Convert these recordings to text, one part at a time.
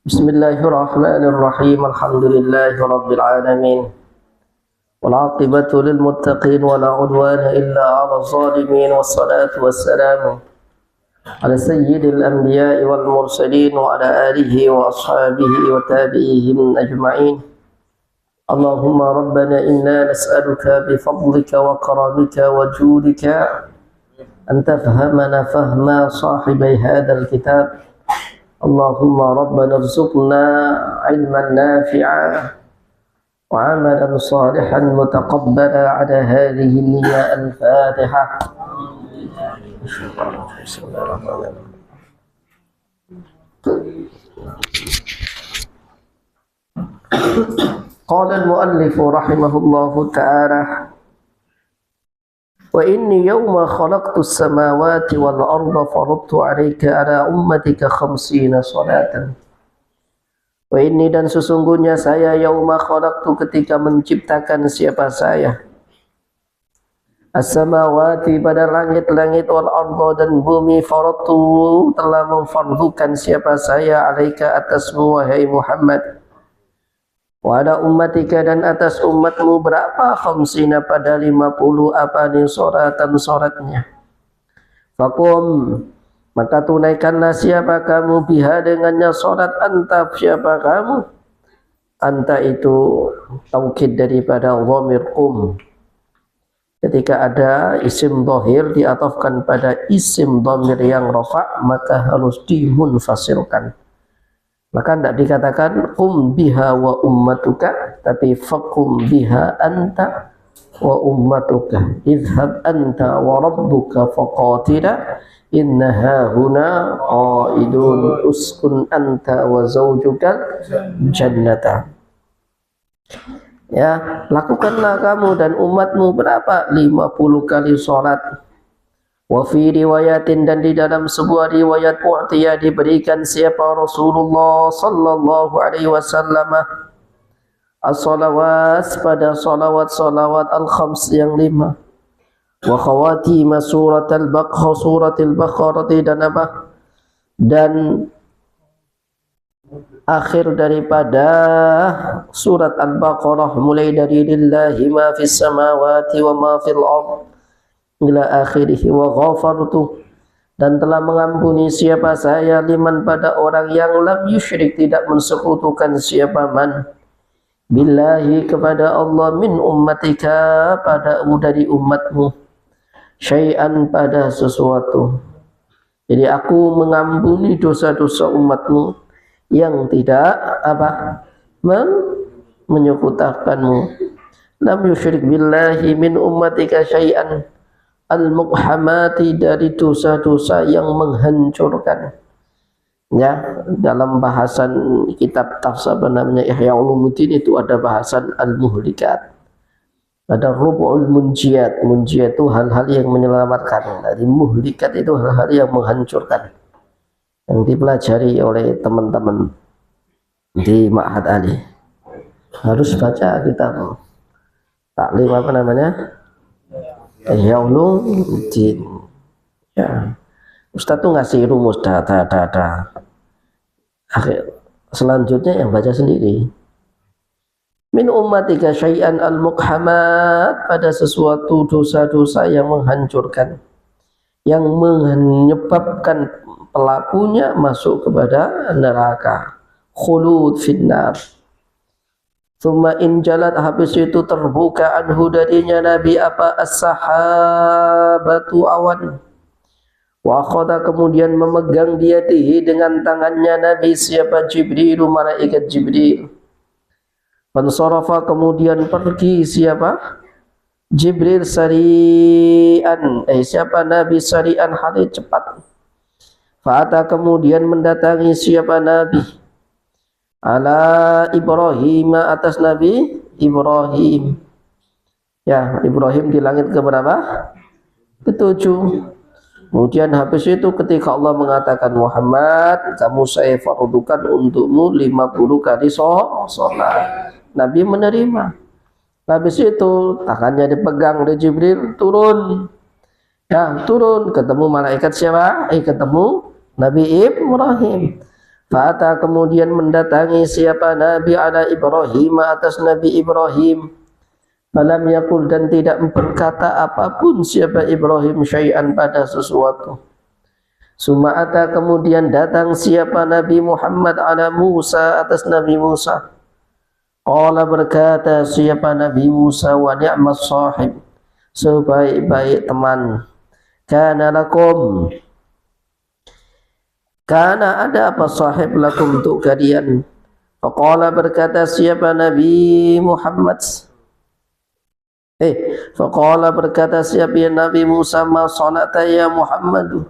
بسم الله الرحمن الرحيم الحمد لله رب العالمين والعاقبة للمتقين ولا عدوان إلا على الظالمين والصلاة والسلام على سيد الأنبياء والمرسلين وعلى آله وأصحابه وتابعيهم أجمعين. اللهم ربنا إنا نسألك بفضلك وكرمك وجودك أن تفهمنا فهم صاحبي هذا الكتاب. اللهم ربنا ارزقنا علما نافعا وعملا صالحا متقبلا على هذه النية. الفاتحة. قال المؤلف رحمه الله تعالى: وإني يوم خلقت السماوات والأرض فرضت عليك على أمتك 50 صلاة. Wa inni, dan sesungguhnya saya yauma khalaqtu, ketika menciptakan siapa saya, as-samawati, pada langit-langit, wal arda, dan bumi, faratu, telah memfardukan siapa saya, alaika, atasmu wahai Muhammad, wa ala ummatika, dan atas umatmu, berapa? Khamsina, pada 50, apa nih, sholatan, sholatnya. Fakum, maka tunaikanlah siapa kamu, biha, dengannya sholat, anta, siapa kamu. Anta itu taukid daripada dhamir kum. Ketika ada isim dhahir diatafkan pada isim dhamir yang rafa', maka harus dimunfasilkan. Maka tidak dikatakan kum biha wa ummatuka, tapi fakum biha anta wa ummatuka. Idhab anta wa rabbuka faqatila innaha huna qaidun uskun anta wa zawjukal jannata. Ya, lakukanlah kamu dan umatmu berapa? 50 kali sholat. Wa fi riwayatin, dan di dalam sebuah riwayat, u'tiya, diberikan siapa? Rasulullah sallallahu alaihi wasallam as-salawat, pada salawat al-khams, yang 5. Wa khawatima suratul Baqarah, dan apa? Dan akhir daripada surat Al-Baqarah, mulai dari lillahi ma fis samawati wa ma fil ardh ila akhirih. Wa ghafartu, dan telah mengampuni siapa saya, liman, pada orang yang lam yusyrik, tidak mensekutukan siapa man, billahi, kepada Allah, min ummatika, pada dari umatmu, syai'an, pada sesuatu. Jadi aku mengampuni dosa-dosa umatmu yang tidak apa? Menyekutukanmu. Lam yusyrik billahi min ummatika syai'an al-muqhamati, dari dosa-dosa yang menghancurkan. Ya, dalam bahasan kitab tafsir namanya Ihya Ulumuddin, itu ada bahasan al-muhlikat. Ada rubu'ul munjiyat. Munjiyat itu hal-hal yang menyelamatkan. Dari muhlikat itu hal-hal yang menghancurkan, yang dipelajari oleh teman-teman di Ma'had Ali. Harus baca kitab taklim apa namanya, Ihya Ulumuddin. Ya, Ustaz tuh ngasih rumus data. Akhir selanjutnya yang baca sendiri. Min ummatika syai'an al-muqhamat, pada sesuatu dosa-dosa yang menghancurkan, yang menyebabkan pelakunya masuk kepada neraka, khulud finnar. Thumma injalat, habis itu terbuka, anhu, darinya Nabi, apa? As-sahabatu, awan. Wa akhadha, kemudian memegang biyadihi, dengan tangannya Nabi, siapa? Jibril, malaikat Jibril. Fansarafa, kemudian pergi siapa? Jibril, sari'an, siapa? Nabi, sari'an, hari cepat. Fa'ata, kemudian mendatangi siapa? Nabi, ala Ibrahim, atas Nabi Ibrahim. Ya, Ibrahim di langit keberapa? Ke-7. Kemudian habis itu ketika Allah mengatakan, Muhammad, kamu saya fardukan untukmu 50 kali sholat, Nabi menerima. Habis itu tangannya dipegang oleh Jibril, turun. Ya, turun, ketemu malaikat siapa? Ketemu Nabi Ibrahim. Fa'ata kemudian mendatangi siapa Nabi ala Ibrahim atas Nabi Ibrahim. Falam yaqul dan tidak berkata apapun siapa Ibrahim syai'an pada sesuatu. Suma'ata kemudian datang siapa Nabi Muhammad ala Musa atas Nabi Musa. Qala berkata siapa Nabi Musa wa ni'mas sahib, sebaik-baik teman. Kana lakum, karena ada apa sahib lakum untuk kalian. Faqala berkata siapa Nabi Muhammad, faqala berkata siapa Nabi Musa, ma sonata ya Muhammadu,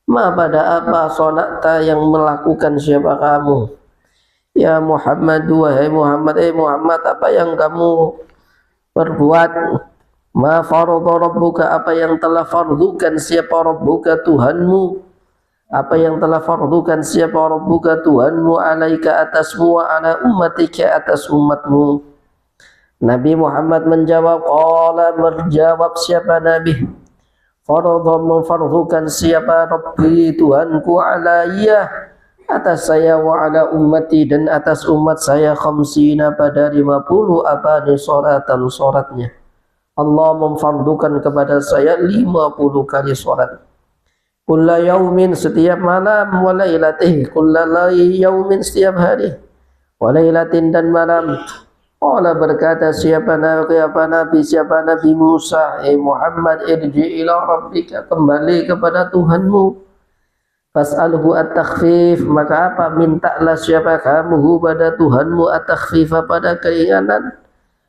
ma pada apa sonata yang melakukan siapa kamu ya Muhammad, wahai Muhammad, Muhammad apa yang kamu perbuat. Ma faradha rabbuka apa yang telah fardukan siapa rabbuka Tuhanmu, apa yang telah fardukan siapa rabbuka Tuhanmu, alaika atasmu, wa ala ummatika atas umatmu. Nabi Muhammad menjawab, qala berjawab siapa Nabi, faradha memfardukan siapa Rabbi Tuhanku alayya atas saya, wa ala ummati dan atas umat saya, khamsina pada 50 apa ni suratan suratnya. Allah memfardukan kepada saya 50 kali surat. Kulla yaumin setiap malam, wa lailatih kulla yaumin setiap hari, wa lailatin dan malam. Allah berkata siapa Nabi Musa, Muhammad, irji ila rabbika, kembali kepada Tuhanmu. Fas'alhu at-takhfif, maka apa, mintalah siapa kamu pada Tuhanmu at-takhfifa pada keringanan,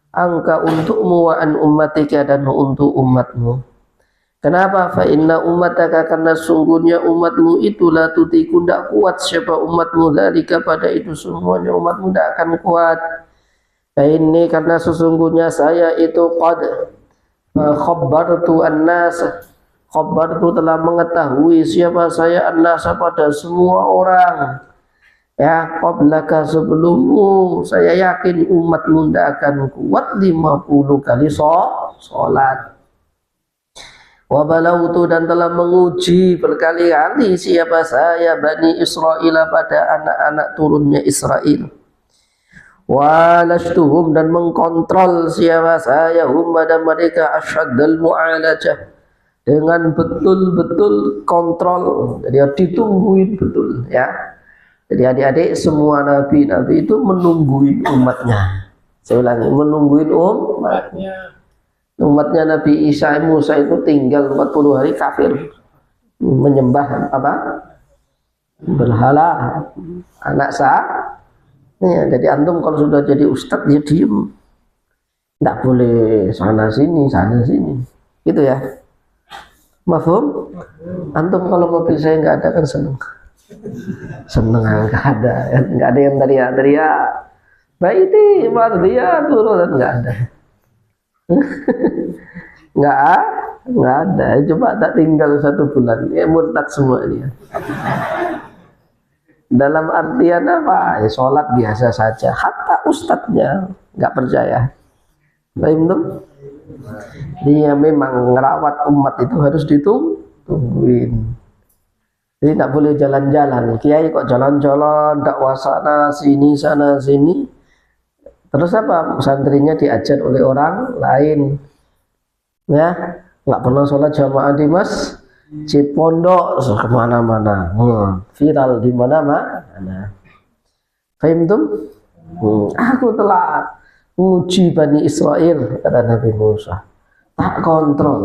angka untukmu, wa an ummatika dan untuk umatmu. Kenapa? Fa inna ummataka, karena sungguhnya umatmu itu la tutiku, tidak kuat siapa umatmu, dalika pada itu semuanya umatmu tidak akan kuat. Ini karena sesungguhnya saya itu qad khabbartu an-nas, khabbartu telah mengetahui siapa saya an-nas pada semua orang. Ya, qablaka sebelummu, saya yakin umatmu tidak akan kuat 50 kali sholat. Wa balautu dan telah menguji berkali-kali siapa saya Bani Israel pada anak-anak turunnya Israel. Walashtuhum dan mengkontrol siapa saya hum pada mereka asyaddal mu'alajah, dengan betul-betul kontrol. Jadi ditungguin betul ya. Jadi adik-adik semua nabi-nabi itu menungguin umatnya. Saya ulangi, menungguin umatnya. Umatnya Nabi Isa Musa itu tinggal 40 hari kafir, menyembah apa? Berhala, anak ya, jadi antum kalau sudah jadi ustadz ya diem, tidak boleh sana sini gitu ya. Mafhum? Antum kalau mobil saya nggak ada kan seneng nggak ada yang teriak baiti mardia turun, nggak ada. nggak ada. Coba tak tinggal 1 bulan ya murtad semua dia. Dalam artian apa? Ya, sholat biasa saja. Hatta ustadznya nggak percaya. Paham tuh? Dia memang ngerawat umat itu harus ditungguin. Jadi tidak boleh jalan-jalan. Kiai kok jalan-jalan, dakwah sana sini sana sini. Terus apa? Santrinya diajar oleh orang lain. Ya, nggak pernah sholat jamaah di masjid pondok, kemana-mana, viral di mana-mana. Fahim tuh? Aku telah menguji Bani Israel, kata Nabi Musa. Tak kontrol,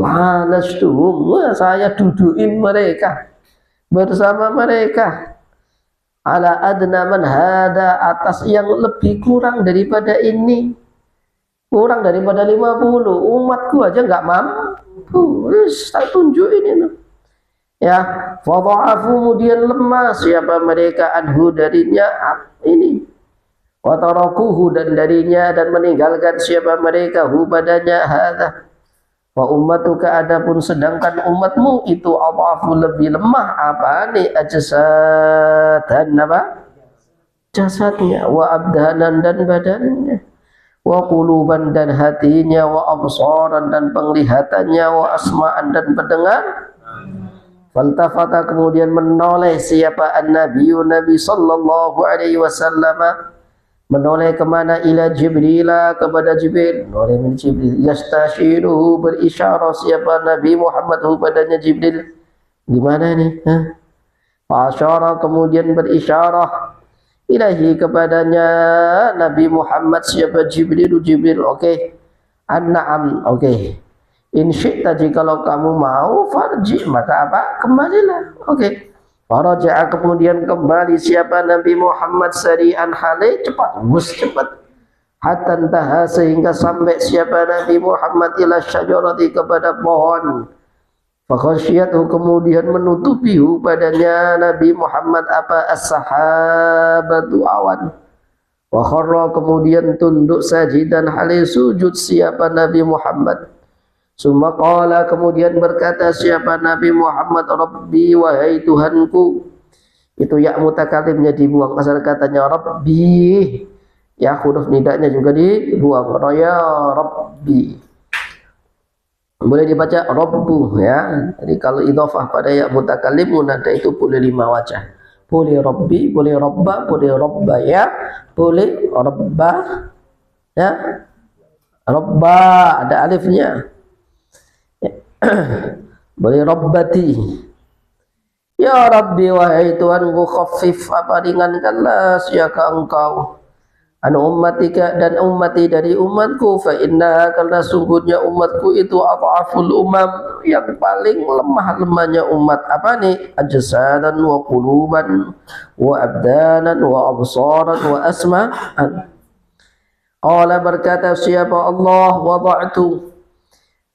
saya dudukin mereka bersama mereka. Ala adna man hada, atas yang lebih kurang daripada ini, kurang daripada 50. Umatku aja nggak mampu. Tak tunjukin ini. Ya, fadha'afu kemudian lemah siapa mereka anhu darinya ini, wa tarakuhu dan darinya, dan meninggalkan siapa mereka hu padanya hadza. Wa ummatuka adapun sedangkan umatmu itu adhafu lebih lemah apa nih, ajsadan apa jasadnya, wa abdanan dan badannya, wa quluban dan hatinya, wa absaran dan penglihatannya, wa asma'an dan pendengar. Faltafata kemudian menoleh siapa an-nabiyyu Nabi sallallahu alaihi wasallam, menoleh kemana? Ila Jibril, kepada Jibril. Menoleh min Jibril, yastashiruhu, berisyarah siapa Nabi Muhammad padanya Jibril. Gimana nih? Asyara kemudian berisyarah ilahi kepadanya Nabi Muhammad siapa Jibril. Oke. An-na'am, oke. In syi'ta, jikalau kamu mau, farji, maka apa? Kembalilah. Oke. Faraja'a kemudian kembali siapa Nabi Muhammad sari'an hale, cepat, cepat. Hatta taha sehingga sampai siapa Nabi Muhammad ila syajarati kepada pohon. Fakhasyiyathu kemudian menutupi padanya Nabi Muhammad apa? As-sahabatu awan. Wa kharra kemudian tunduk sajidan hale sujud siapa Nabi Muhammad. Summa qala kemudian berkata siapa Nabi Muhammad, Rabbi wahai Tuhanku. Itu ya mutakalimnya dibuang, asal katanya Rabbi. Ya huruf nidanya juga dibuang. Ya Rabbi. Boleh dibaca Rabbu ya. Jadi kalau idhofah pada ya mutakalimun nanti itu boleh 5 wajah. Boleh Rabbi, boleh Rabba, boleh Rabba ya. Boleh Rabba ya. Rabba ada alifnya. Boleh Rabbati. Ya Rabbi wahai Tuhanku, khaffif apa ringankanlah siapa engkau an ummatika dan ummati dari umatku, fa inna karena sungguhnya umatku itu adhaful umam yang paling lemah-lemahnya umat. Apa nih? Ajsadan wa quluban wa abdanan wa absaran wa asma'an. Qala berkata siapa Allah, wada'tu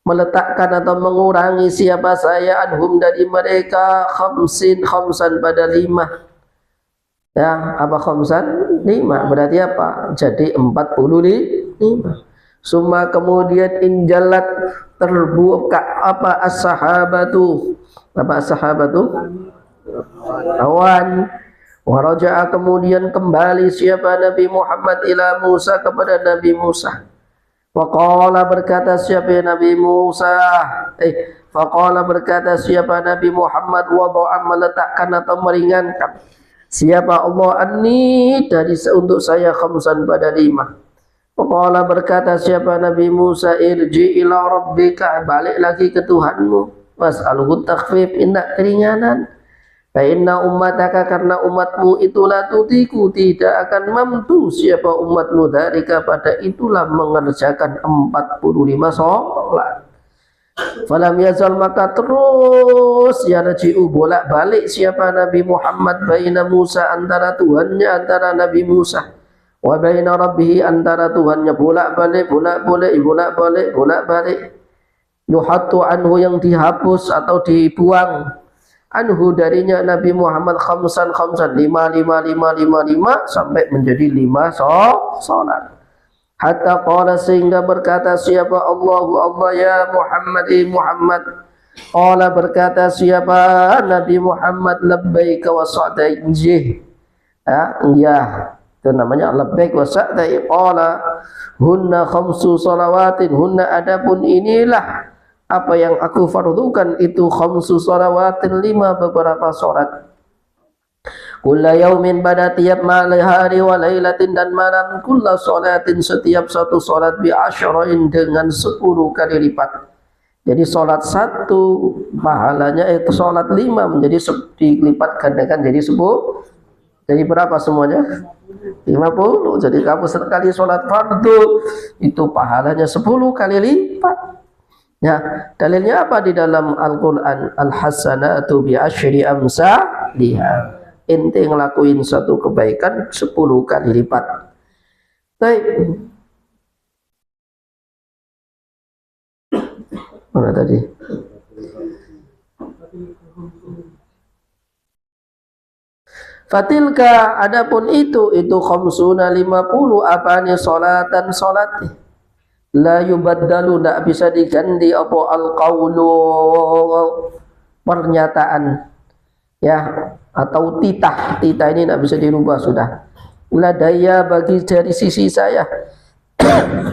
meletakkan atau mengurangi siapa saya anhum dari mereka khamsan pada 5. Ya, apa khamsan? 5 berarti apa? Jadi 45. Summa kemudian injalat terbuka apa as-sahabatu. Apa as-sahabatu? Awan. Wa raja'a kemudian kembali siapa Nabi Muhammad ila Musa kepada Nabi Musa. Faqala berkata siapa Nabi Musa, faqala berkata siapa Nabi Muhammad, wada'a meletakkan atau meringankan siapa Allah anni dari untuk saya khamsan pada 5. Faqala berkata siapa Nabi Musa, irji ila rabbika, balik lagi ke Tuhanmu, was'alhu takhfif, inna keringanan. Fa inna ummataka karena umatmu itulah tutiku tidak akan mampu siapa umatmu dari kepada itulah mengerjakan 45 sholat. Falam yazal maka terus yarji'u bolak-balik siapa Nabi Muhammad baina Musa antara Tuhannya antara Nabi Musa wa baina rabbih antara Tuhannya bolak-balik yuhattu anhu yang dihapus atau dibuang anhu darinya Nabi Muhammad khamsan 5 sampai menjadi 5 salat. Hatta qala sehingga berkata siapa Allah ya Muhammad. Qala berkata siapa Nabi Muhammad labbaik wa sa'daik. Ya, itu namanya labbaik wa sa'daik. Qala hunna khamsu salawatin, hunna adapun inilah apa yang aku fardukan itu khamsu shalawatin 5 beberapa salat. Kulla yaumin pada tiap malam hari wa lailatin dan malam, kulla salatin setiap satu salat bi asyrain dengan 10 kali lipat. Jadi salat 1 pahalanya itu salat 5 menjadi dilipat gandakan jadi 10. Jadi berapa semuanya? 50. Jadi kamu sekali salat fardu itu pahalanya 10 kali lipat. Ya, dalilnya apa di dalam Al-Qur'an? Al-hasanatu bi asyri amsalihha. Ente ngelakuin satu kebaikan 10 kali lipat. Baik. Mana tadi? Fatilka adapun itu khamsuna 50 apanya salatan salati. La yubaddalu tidak bisa diganti apa al-qawlu pernyataan ya atau titah ini tidak bisa dirubah sudah. Ladaya bagi dari sisi saya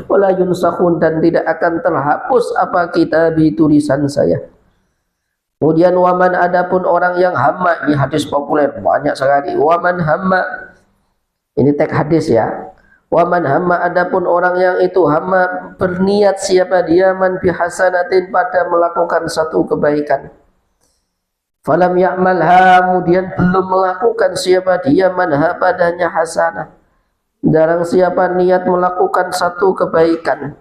wala yunsakhun dan tidak akan terhapus apa kitab tulisan saya. Kemudian waman adapun orang yang hamma, ini hadis populer banyak sekali. Waman hamma, ini teks hadis ya. Waman hamma adapun orang yang itu hamma berniat siapa dia man fi hasanatin pada melakukan satu kebaikan. Falam ya'malha, kemudian belum melakukan siapa dia manha padanya hasanah. Jarang siapa niat melakukan satu kebaikan,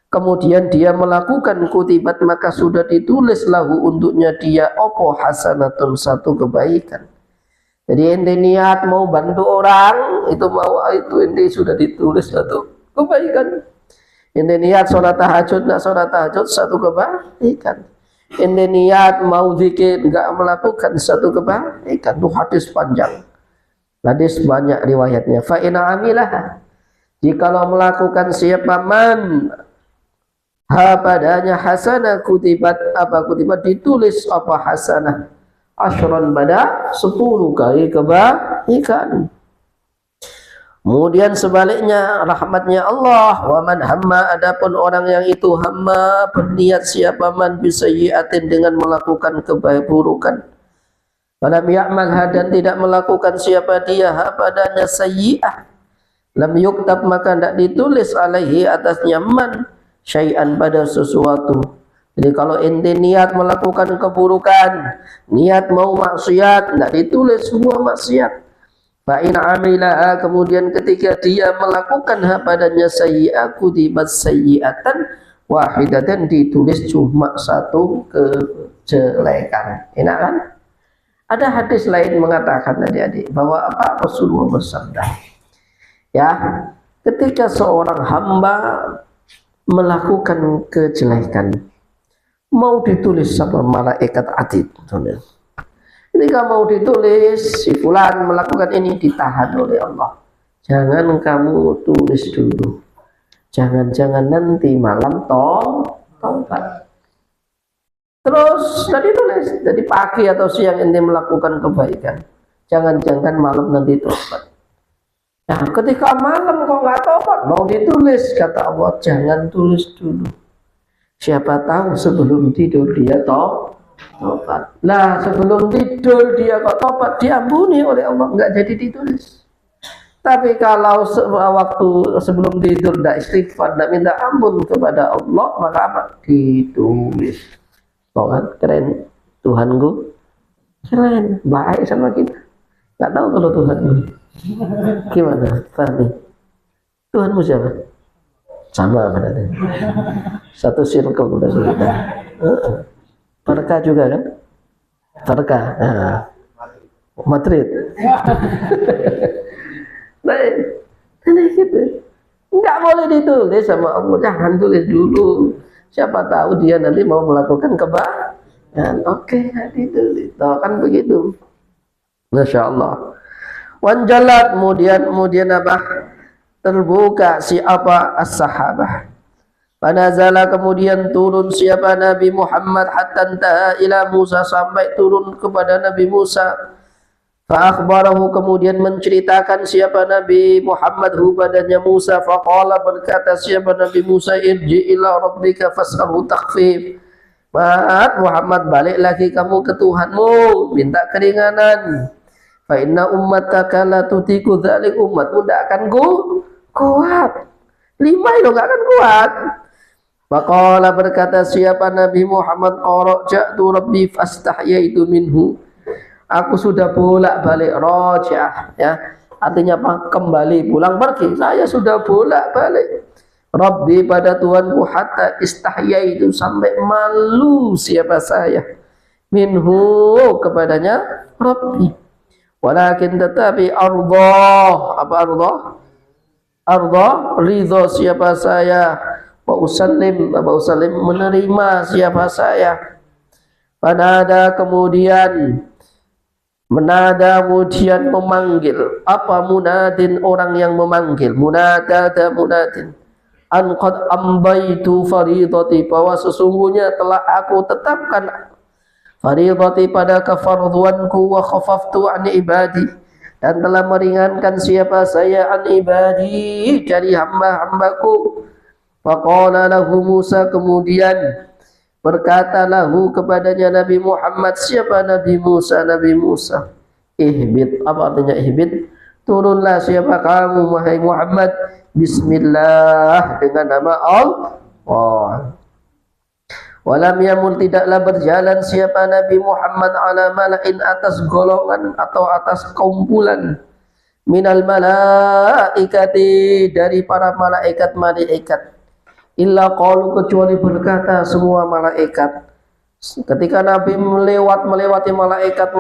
kemudian dia melakukan kutibat, maka sudah ditulis lahu untuknya dia opo hasanatun satu kebaikan. Jadi ente niat mau bantu orang, itu mau itu ente sudah ditulis satu kebaikan. Ente niat sholat tahajud, nak sholat tahajud satu kebaikan. Ente niat mau zikir, enggak melakukan satu kebaikan. Itu hadis panjang. Hadis banyak riwayatnya. Fa in amilah, jikalau melakukan siapa man ha padanya hasanah kutibat, apa kutibat ditulis apa hasanah asyran pada 10 kali kebaikan. Kemudian sebaliknya rahmatnya Allah, wa man hamma adapun orang yang itu hamma berniat siapa man bisayyi'atin dengan melakukan keburukan, falam ya'malha dan tidak melakukan siapa dia ha padanya sayyi'ah, lam yuktab maka tidak ditulis alaihi atasnya man syai'an pada sesuatu. Jadi kalau ente niat melakukan keburukan, niat mau maksiat, tidak ditulis semua maksiat. Fa in amilaha, kemudian ketika dia melakukan padanya sayyi'ah kutibat sayyi'atan wahidatan, ditulis cuma satu kejelekan. Enak kan? Ada hadis lain mengatakan adik-adik bahwa apa Rasulullah bersabda, ya, ketika seorang hamba melakukan kejelekan mau ditulis sama malaikat atid. Ketika mau ditulis si fulan melakukan ini, ditahan oleh Allah. Jangan kamu tulis dulu. Jangan-jangan nanti malam tobat. Terus tadi tulis, jadi pagi atau siang ini melakukan kebaikan. Jangan-jangan malam nanti tobat. Nah, ketika malam kok nggak tobat, mau ditulis, kata Allah, jangan tulis dulu. Siapa tahu sebelum tidur dia tobat. Lah sebelum tidur dia kok tobat, diampuni oleh Allah, nggak jadi ditulis. Tapi kalau waktu sebelum tidur tidak istighfar, tidak minta ampun kepada Allah, maka apa? Ditulis. Oh kan keren, Tuhanku keren, baik sama kita. Nggak tahu kalau Tuhanmu gimana, Fahmi? Tuhanmu siapa? Sama berarti. Satu circle udah sudah. Barca juga kan? Barca. Nah. Madrid. Baik. Nah, gitu. Enggak boleh ditulis sama Allah, jangan tulis dulu. Siapa tahu dia nanti mau melakukan kebaikan. Oke, ditulis. Tahu kan begitu. Masya Allah. Wanjalat, kemudian apa? Terbuka siapa as-sahabah. Panazala, kemudian turun siapa Nabi Muhammad hatta intaha ila Musa, sampai turun kepada Nabi Musa. Fa akhbarahu, kemudian menceritakan siapa Nabi Muhammad hu padanya Musa. Faqala, berkata siapa Nabi Musa, irji ila rabbika fas'alhu takhfif. Muhammad, balik lagi kamu ke Tuhanmu, minta keringanan. Fa inna ummataka la tutiku dzalik, umatmu tidak akan kuat. 5 itu enggak akan kuat. Faqala, berkata siapa Nabi Muhammad, qara'tu rabbi fastahyaitu minhu. Aku sudah bolak-balik raja'ah, ya. Artinya apa? Kembali pulang pergi. Saya sudah bolak-balik Rabbi pada Tuhanku hatta istahyaitu, sampai malu siapa saya minhu kepadanya Rabbi. Walakin tetapi Allah, apa Allah? Allah ridho siapa saya, wa usallim, menerima siapa saya. Panada, kemudian memanggil, apa munadin, orang yang memanggil, munadin an qad ambaitu faridati, bahwa sesungguhnya telah aku tetapkan faridati pada kefarduanku, wa khafaftu an ibadi, dan telah meringankan siapa saya an ibadi, dari hamba-hambaku. Faqala lahu Musa, kemudian berkata lahu kepadanya Nabi Muhammad, siapa Nabi Musa? Nabi Musa, ihbit, apa artinya ihbit? Turunlah siapa kamu wahai Muhammad, bismillah, dengan nama Allah. Walam yamul, tidaklah berjalan siapa Nabi Muhammad ala malain, atas golongan atau atas kumpulan, minal malaikati, dari para malaikat, illa qalu, kecuali berkata semua malaikat. Ketika Nabi melewati malaikat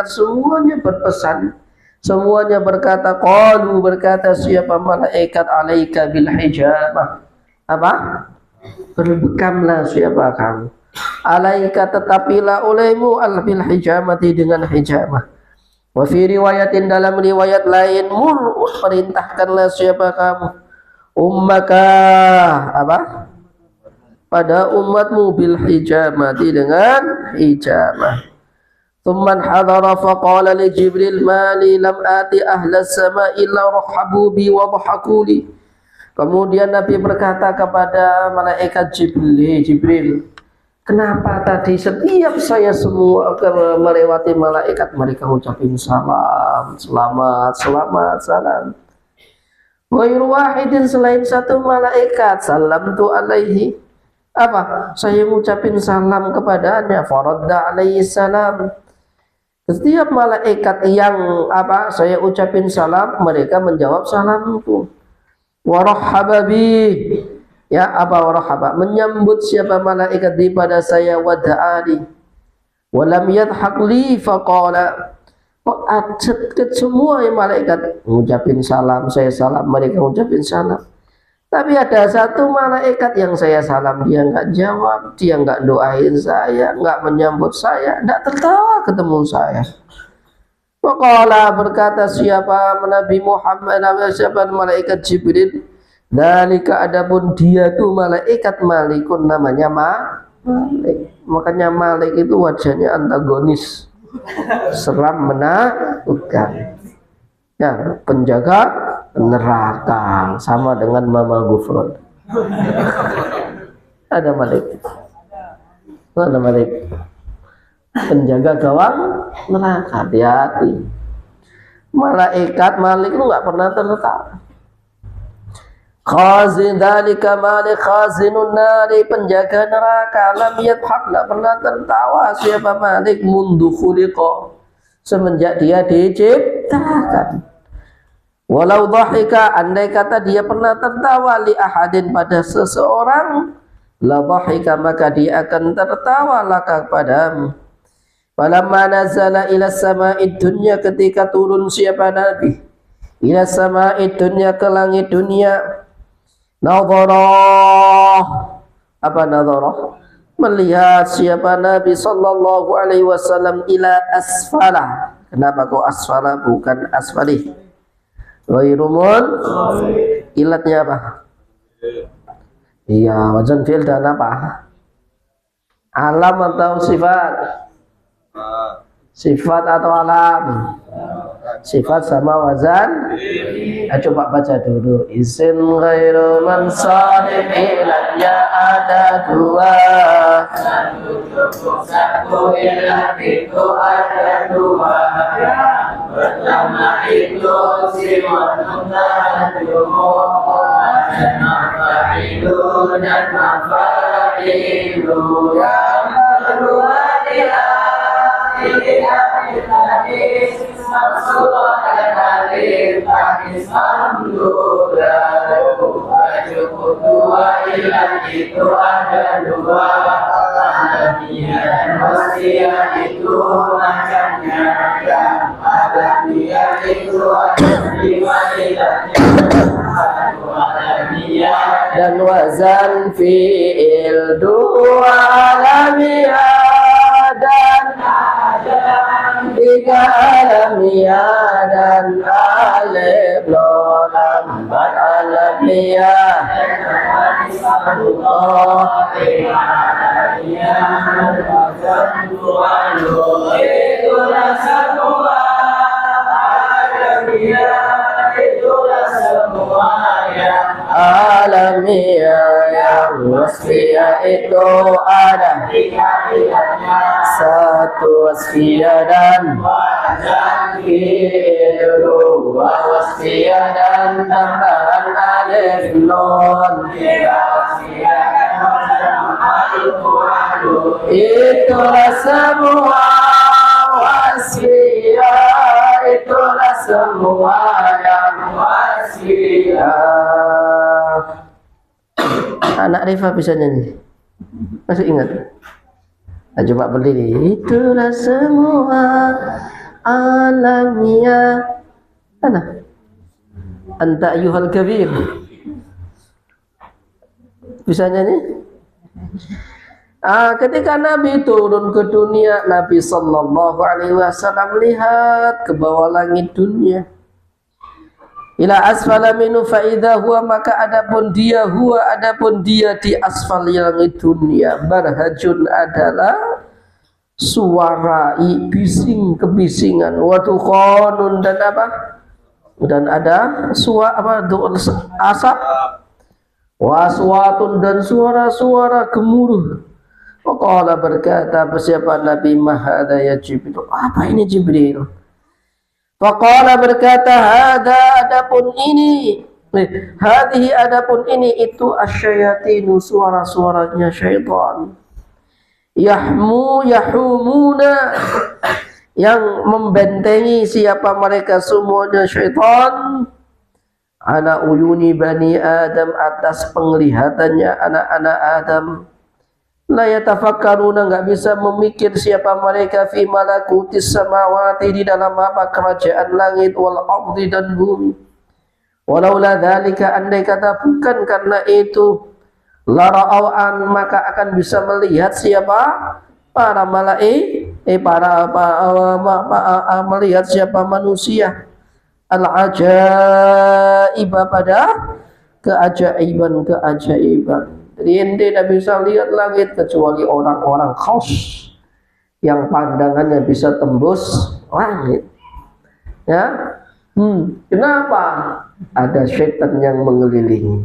semuanya berpesan, semuanya berkata, qalu, berkata siapa malaikat, alaika bil hijabah, apa? Berbekamlah siapa kamu, alaika, tetapilah olehmu, al bil hijamati, dengan hijamah. Wa fi riwayatin, dalam riwayat lain, mur, perintahkanlah siapa kamu, ummaka, apa? Pada umatmu, bil hijamati, dengan hijamah. Thumman hadara faqala li Jibril, mali lam ati ahlas sama illa rahabu bi wa dhahakuli. Kemudian Nabi berkata kepada malaikat Jibril, kenapa tadi setiap saya semua melewati malaikat, mereka ucapin salam, selamat, salam. Ghairu wahidin, selain satu malaikat, salam tu alaihi, apa? Saya mengucapin salam kepadanya, faradda alaihi salam. Setiap malaikat yang apa? Saya ucapin salam, mereka menjawab salamku. Warahaba bi, ya, apa warahaba? Menyambut siapa malaikat daripada saya, wada'ali. Walam yadhaq li faqala, semua malaikat mengucapin salam, saya salam, mereka mengucapin salam. Tapi ada satu malaikat yang saya salam, dia enggak jawab, dia enggak doain saya, enggak menyambut saya, enggak tertawa ketemu saya. Waqala, berkata siapa Nabi Muhammad, siapa malaikat Jibril, dzalika, adapun dia tuh malaikat malikun, namanya Malik. Makanya Malik itu wajahnya antagonis, seram, menakutkan. Ya, penjaga neraka, sama dengan Mama Gufron. Ada Malik, penjaga gawang neraka, hati-hati. Malaikat Malik itu nggak pernah tertawa. Khazin dzalika Malik khazinun nari, penjaga neraka, lam yadhaq, nggak pernah tertawa siapa Malik, mundu khuliqa, semenjak dia diciptakan. Walau dhahika, andai kata dia pernah tertawa, li ahadin, pada seseorang, la dhahika, maka dia akan tertawa laka padamu. Falamma nazala ila sama'id dunya, ketika turun siapa Nabi ila sama'id dunya, ke langit dunia, nadharah, apa nadharah? Melihat siapa Nabi sallallahu alaihi wasallam ila asfala. Kenapa kok asfala bukan asfali? Ghairumun, ilatnya apa? Iya, wazan fi'il dan apa? Alam atau sifat? Sifat atau alam? Sifat sama wazan. Coba baca dulu. Isim ghairu mansarif ilatnya ada dua. Satu ilat itu ada dua. Pertama itu sifatun najumu, dan mafa'ilu dan mafa'ilu. Yang kedua dia hadis maksud dan alif hadis mamdudah. Cukup dua, ilah itu ada dua. Alamiah dan wasiat itu macamnya ada. Alamiah itu ada lima, ilahnya alamiah dan wazan fi'il dua, alamiah dan tiga, alamiah dan alif lam alamiah. Allah itulah semua, alamiah itulah semua, ya alamiah, ya yang wasfiyah itu ada satu wasfiyah dan dua wasfiyah dan tambahan alif nun. Itulah semua wasfiyah, itulah semua yang wasfiyah. Anak Rifa bisa nyanyi? Masih ingat? Nah, coba berdiri. Itulah semua alamiah. Mana? Anta ayyuhal kabir. Bisa nyanyi? Ketika Nabi turun ke dunia, Nabi sallallahu alaihi wasallam lihat ke bawah langit dunia. Ila asfala minhu fa idza huwa, maka adapun dia di asfal langit dunia. Barhajun adalah suara bising kebisingan, wa tuqanun dan apa? Dan ada suara apa? Asap. Wa aswatun dan suara-suara gemuruh. Faqala berkata siapa Nabi, mahadha ya Jibril, apa ini Jibril? Faqala berkata, hada adapun ini, hadhihi adapun ini, itu asyayatinu, suara-suaranya syaitan. Yahumuna, yang membentengi siapa mereka semuanya syaitan. Ana uyuni bani Adam, atas penglihatannya anak-anak Adam. La yatafakkaruna, enggak bisa memikir siapa mereka fi malakutis samawati, di dalam apa kerajaan langit, wal ardi dan bumi. Walaula dzalika, andai kata bukan karena itu, la ra'auan, maka akan bisa melihat siapa para melihat siapa manusia al-ajaiba, pada keajaiban. Jadi ente tidak bisa lihat langit kecuali orang-orang khas yang pandangannya bisa tembus langit. Ya, kenapa? Ada syaitan yang mengelilingi.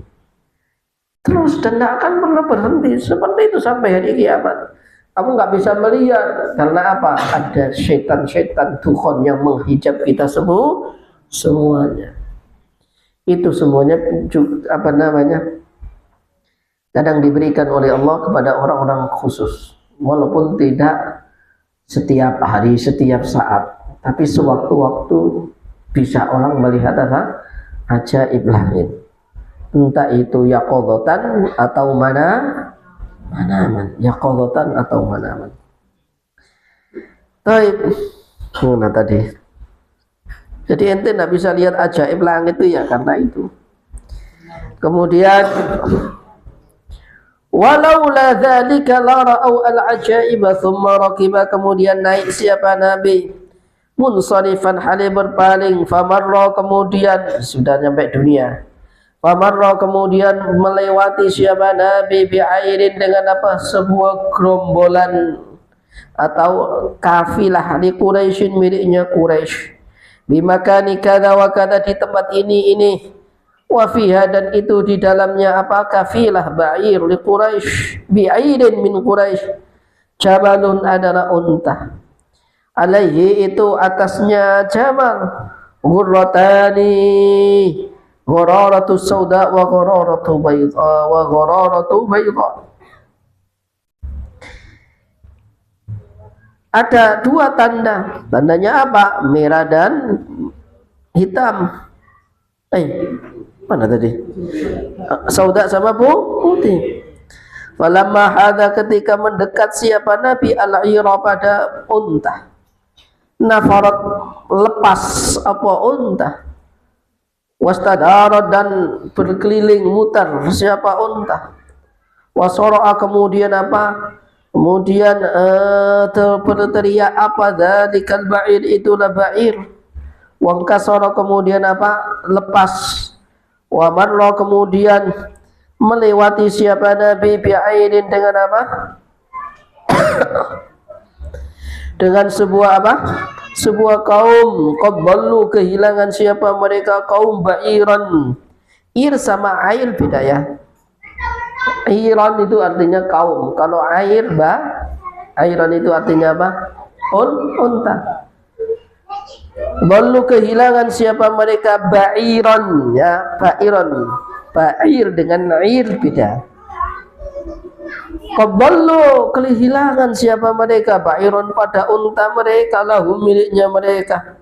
Terus dan tidak akan pernah berhenti seperti itu sampai hari kiamat. Kamu nggak bisa melihat karena apa? Ada syaitan-syaitan dukhon yang menghijab kita semuanya. Itu semuanya kadang diberikan oleh Allah kepada orang-orang khusus, walaupun tidak setiap hari, setiap saat, tapi sewaktu-waktu bisa orang melihat apa? Ajaib langit. Entah itu yaqadhatan atau manaman. Yaqadhatan atau manaman. Baik. Mana tadi? Jadi ente tidak bisa lihat ajaib langit itu ya karena itu. Kemudian walaula dzalika la ra'au al-ajaiba thumma raqiba, kemudian naik siapa Nabi munsharifan, hale berpaling, famarra, kemudian sudah sampai dunia, famarra, kemudian melewati siapa Nabi bi'airin, dengan apa? Sebuah gerombolan atau kafilah di Quraisyin, miliknya Quraisy, bimakani kada wa kada, di tempat ini wa fiha, dan itu di dalamnya apa? Kafilah ba'ir li Quraisy, bi'airin min Quraisy, jabalun adalah unta, alaihi itu atasnya jamal, ghurratani, ghuraratu sauda wa ghuraratu bayda, ada dua tanda. Tandanya apa? Merah dan hitam. Mana tadi? Sauda sama putih. Falamma hadza, ketika mendekat siapa Nabi al-ira, pada unta, nafarat, lepas apa unta, wastadarat, dan berkeliling mutar siapa unta, wasara, kemudian apa? Kemudian berteriak apa? Dzalikal ba'ir, itulah ba'ir. Wangkasara, kemudian apa? Lepas. Wa marra, kemudian melewati siapa Nabi bi'airin, dengan apa? Dengan sebuah apa? Sebuah kaum, qabballu, kehilangan siapa mereka? Kaum ba'iran. Ir sama ail beda ya. Iran itu artinya kaum. Kalau airan itu artinya apa? Unta. Lalu kehilangan siapa mereka? Ba'iran, ya, ba'iran. Ba'ir dengan air beda. Qaballu, kehilangan siapa mereka? Ba'iran, pada unta mereka, lahum, miliknya mereka.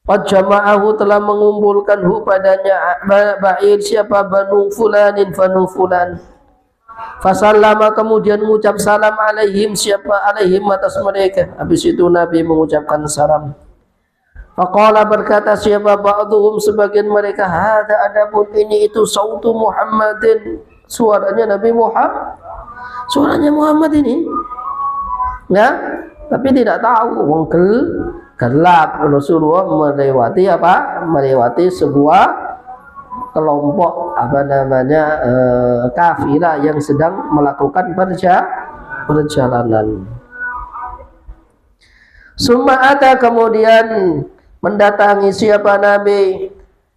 Qad jama'ahu, telah mengumpulkan hu padanya ba'ir siapa? Banu fulanin, banu fulan. Fasallama, kemudian mengucap salam alaihim siapa? Alaihim, atas mereka. Habis itu Nabi mengucapkan salam. Faqala, berkata siapa? Ba'duhum, sebagian mereka, hada, adapun ini itu sautu Muhammadin, suaranya Nabi Muhammad. Suaranya Muhammad ini, ya, tapi tidak tahu. Wong gelap. Rasulullah melewati apa? Melewati sebuah kelompok apa namanya kafilah yang sedang melakukan perjalanan. Suma'ata, kemudian mendatangi siapa Nabi?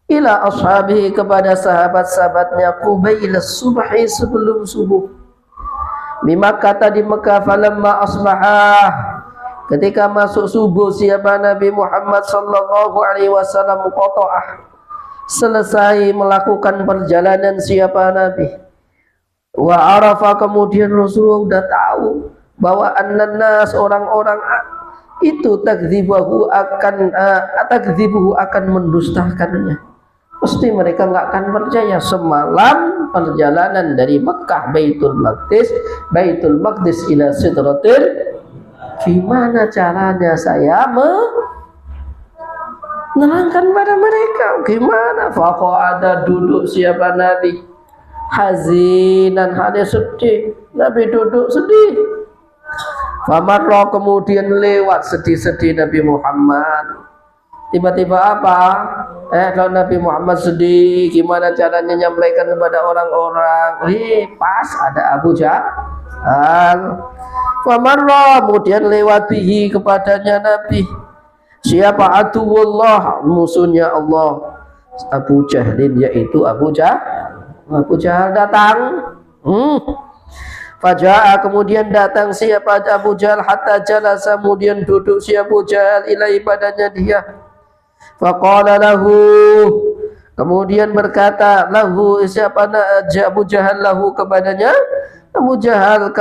Ila ashabihi, kepada sahabat-sahabatnya, qubaila subhi, sebelum subuh. Bima, kata di Mekah. Falamma asbahah, ketika masuk subuh siapa Nabi Muhammad sallallahu alaihi wasallam, qata'ah, selesai melakukan perjalanan siapa Nabi. Wa arafa, kemudian Rasulullah sudah tahu bahwa annas, orang-orang itu takdzibuhu akan mendustakannya. Pasti mereka nggak akan percaya. Semalam perjalanan dari Mekah Baitul Maqdis ila Sidratil, gimana caranya saya menerangkan pada mereka? Gimana? Faqa'ada, duduk siapa Nabi, hazinan, hadis sedih. Nabi duduk sedih. Famarra, kemudian lewat sedih-sedih Nabi Muhammad. Tiba-tiba apa? Kalau Nabi Muhammad sedih, gimana caranya menyampaikan kepada orang-orang? Pas ada Abu Jahal. Famarra, kemudian lewat bihi, kepadanya Nabi. Siapa? Aduwullah, musuhnya Allah, Abu Jahlin, yaitu Abu Jahal datang. Faja'a, kemudian datang siapa? Abu Jahal. Hatta jalasa, kemudian duduk siapa? Abu Jahal ilai, padanya dia. Faqala lahu, kemudian berkata, lahu siapa? Abu Jahal, lahu kepadanya. Abu Jahal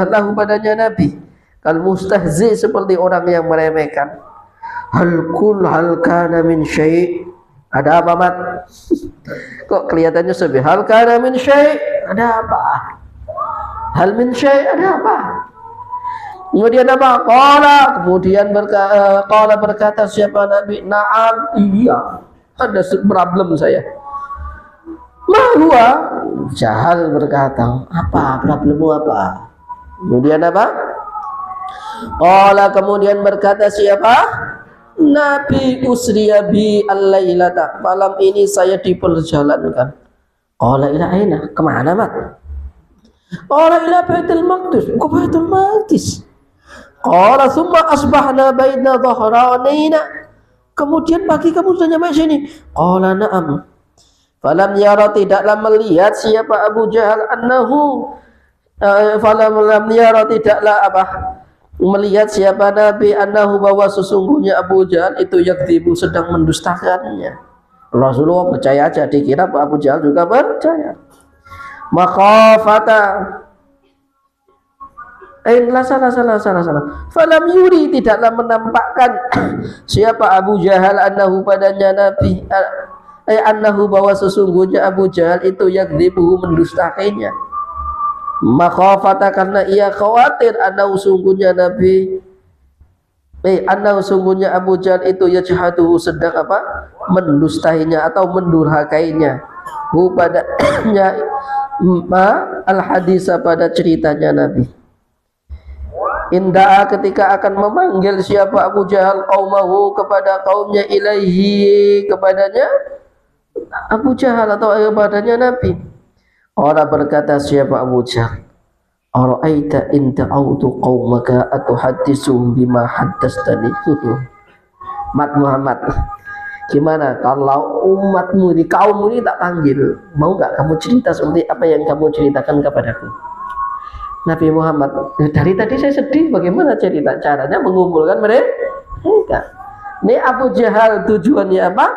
lahu padanya Nabi, kal mustahzi, seperti orang yang meremehkan. Hal kana min syai', ada apa Mat? Kok kelihatannya sedih? Hal kana min syai', ada apa? Hal min syai', ada apa? Kemudian apa? Kemudian berkata siapa Nabi? Na'am, iya, ada problem saya. Mahua, Jahal berkata, apa problemmu apa? Kemudian apa? Kemudian berkata siapa? Nabi, usriya bi al-lailata, malam ini saya diperjalankan. Ila aina, kemana Mat? Ila Baitul Maqdis. Ke Baitul Maqdis. Summa asbahna baina dhahranaina, kemudian pagi kamu sudah nyampe sini. Na'am. Falam yara, tidaklah melihat siapa Abu Jahal falam yara, tidaklah apa? Melihat siapa Nabi annahu, bahwa sesungguhnya Abu Jahal itu yakdzibu, sedang mendustakannya. Rasulullah percaya aja, dikira Abu Jahal juga percaya. Makhafata, salah. Falam yuri, tidaklah menampakkan siapa Abu Jahal annahu, padanya Nabi, annahu, bahwa sesungguhnya Abu Jahal itu yakdzibuhu, mendustakainya. Makhafata, karena ia khawatir, annahu, sungguhnya Nabi, annahu, sungguhnya Abu Jahal itu yajhaduhu, sedang apa? Mendustainya atau mendurhakainya. Hu, padanya al-hadisa, pada ceritanya Nabi. Indah, ketika akan memanggil siapa Abu Jahal qaumahu, kepada kaumnya, ilaihi, kepadanya Abu Jahal atau kepadanya Nabi. Orang berkata siapa Abu Jahal, ara'aita in ta'autu qaumaka atuhadditsuhum bima haddastani. Mat Muhammad, Gimana kalau umatmu ini, kaummu ini tak panggil, mau nggak kamu cerita seperti apa yang kamu ceritakan kepadaku? Nabi Muhammad, dari tadi saya sedih, bagaimana cerita caranya mengumpulkan mereka? Enggak. Ini Abu Jahal tujuannya apa?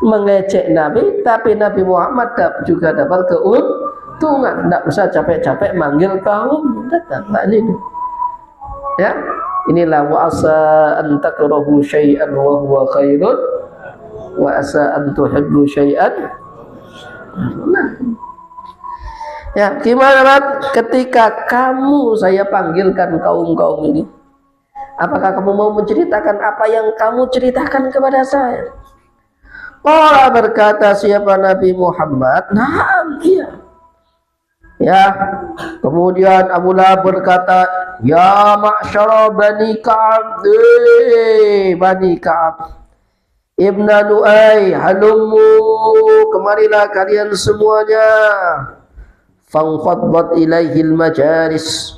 Mengejek Nabi, tapi Nabi Muhammad juga dapat keuntungan. Tidak usah capek-capek manggil kaum, datang. Nah, ini ya, inilah wa asa an takrahu syai'an wa huwa khairun wa asa an tuhibbu syai'an. Nah. Ya, gimana Mat? Ketika saya panggilkan kaum-kaum ini, apakah kamu mau menceritakan apa yang kamu ceritakan kepada saya? Qala, berkata siapa Nabi Muhammad, "Na'am, iya." Ya, kemudian Abu Lahab berkata, "Ya ma'syara Bani Ka'ab, Bani Ka'ab Ibn Lu'ay, halummu, kemarilah kalian semuanya." Fangkhadbat ilaihil majalis.